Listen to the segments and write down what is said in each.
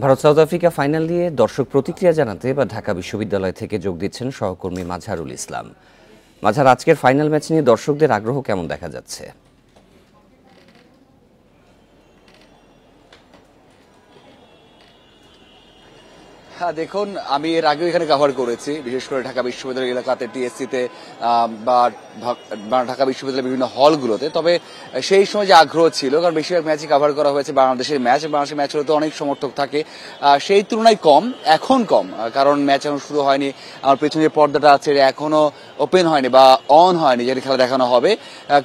Bharat south Africa final নিয়ে দর্শক প্রতিক্রিয়া জানাতে বা ঢাকা বিশ্ববিদ্যালয় থেকে যোগ দিচ্ছেন সহকর্মী মাজহারুল ইসলাম। মাঝার, আজকের ফাইনাল ম্যাচ নিয়ে দর্শকদের আগ্রহ কেমন দেখা যাচ্ছে? হ্যাঁ দেখুন, আমি এর আগেও এখানে কভার করেছি, বিশেষ করে ঢাকা বিশ্ববিদ্যালয় এলাকাতে, টিএসসিতে বা ঢাকা বিশ্ববিদ্যালয়ের বিভিন্ন হলগুলোতে। তবে সেই সময় যে আগ্রহ ছিল, কারণ বেশিরভাগ ম্যাচই কভার করা হয়েছে বাংলাদেশের ম্যাচ, বাংলাদেশের ম্যাচ হলে তো অনেক সমর্থক থাকে, সেই তুলনায় কম, এখন কম, কারণ ম্যাচ এখন শুরু হয়নি। আমার পেছনে যে পর্দাটা আছে এখনো ওপেন হয়নি বা অন হয়নি, যেটা খেলা দেখানো হবে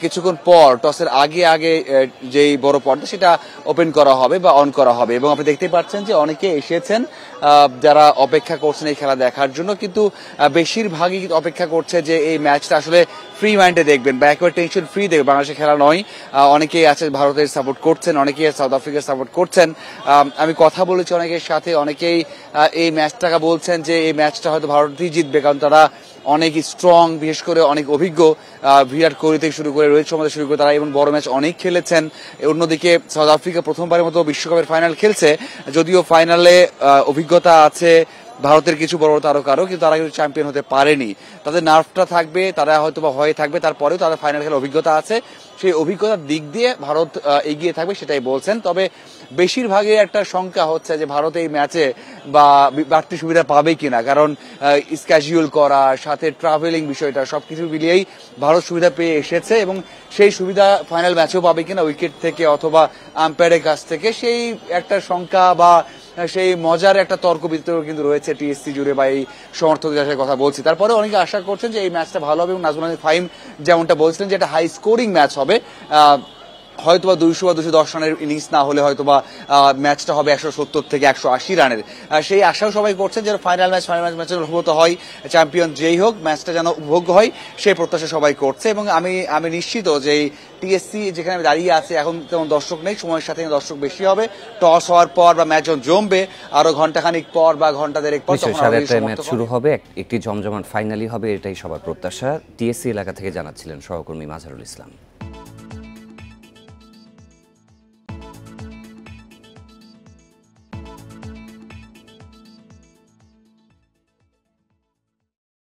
কিছুক্ষণ পর, টসের আগে আগে যেই বড় পর্দা সেটা ওপেন করা হবে বা অন করা হবে। এবং আপনি দেখতে পাচ্ছেন যে অনেকে এসেছেন যারা অপেক্ষা করছেন এই খেলা দেখার জন্য, কিন্তু বেশিরভাগই অপেক্ষা করছে যে এই ম্যাচটা আসলে ফ্রি মাইন্ডে দেখবেন বা একেবারে টেনশন ফ্রি দেখবেন। বাংলাদেশের খেলা নয়, অনেকেই আছে ভারতের সাপোর্ট করছেন, অনেকেই সাউথ আফ্রিকার সাপোর্ট করছেন। আমি কথা বলেছি অনেকের সাথে, অনেকেই এই ম্যাচটাকে বলছেন যে এই ম্যাচটা হয়তো ভারতই জিতবে, কারণ তারা অনেক স্ট্রং, বিশেষ করে অনেক অভিজ্ঞ, বিরাট কোহলি থেকে শুরু করে রোহিত শর্মা থেকে শুরু করে তারা এবং বড় ম্যাচ অনেক খেলেছেন। অন্যদিকে সাউথ আফ্রিকা প্রথমবারের মতো বিশ্বকাপের ফাইনাল খেলছে, যদিও ফাইনালে অভিজ্ঞতা আছে ভারতের কিছু বড় তারকারও, কিন্তু তারা কিন্তু চ্যাম্পিয়ন হতে পারেনি। তাদের নার্ভটা থাকবে, তারা হয়তো বা হয়ে থাকবে, তারপরেও তাদের ফাইনাল খেলার অভিজ্ঞতা আছে, সেই অভিজ্ঞতার দিক দিয়ে ভারত এগিয়ে থাকবে সেটাই বলছেন। তবে বেশিরভাগই একটা শঙ্কা হচ্ছে যে ভারত এই ম্যাচে বা বাড়তি সুবিধা পাবে কিনা, কারণ স্ক্যাজুয়াল করা, সাথে ট্রাভেলিং বিষয়টা সবকিছু মিলিয়েই ভারত সুবিধা পেয়ে এসেছে, এবং সেই সুবিধা ফাইনাল ম্যাচেও পাবে কিনা উইকেট থেকে অথবা আম্পায়ারের কাছ থেকে, সেই একটা শঙ্কা বা সেই মজার একটা তর্ক বিতর্ক কিন্তু রয়েছে টিএসসি জুড়ে বা এই সমর্থকদের সাথে কথা বলছি। তারপরে অনেকে আশা করছেন যে এই ম্যাচটা ভালো হবে, এবং নাজমুল হাসান ফাহিম যেমনটা বলছিলেন যে একটা হাই স্কোরিং ম্যাচ হবে, হয়তোবা 200 বা 210 রানের ইনিংস না হলে হয়তোবা ম্যাচটা হবে 170 থেকে 180 রানের। সেই আশাও সবাই করছেন যেন ফাইনাল ম্যাচের উপভোগ হয়, চ্যাম্পিয়ন যেই হোক ম্যাচটা যেন উপভোগ্য হয়, সেই প্রত্যাশা সবাই করছে। এবং আমি নিশ্চিত যে এই টিএসসি যেখানে দাঁড়িয়ে আছে এখন তেমন দর্শক নেই, সময়ের সাথে দর্শক বেশি হবে, টস হওয়ার পর বা ম্যাচ যখন জমবে আরো ঘন্টাখানিক পর বা ঘন্টা দেড়েক পর ম্যাচ শুরু হবে, একটি জমজমাট ফাইনালি হবে, এটাই সবার প্রত্যাশা। টিএসসি এলাকা থেকে জানাচ্ছিলেন সহকর্মী মাজহারুল ইসলাম।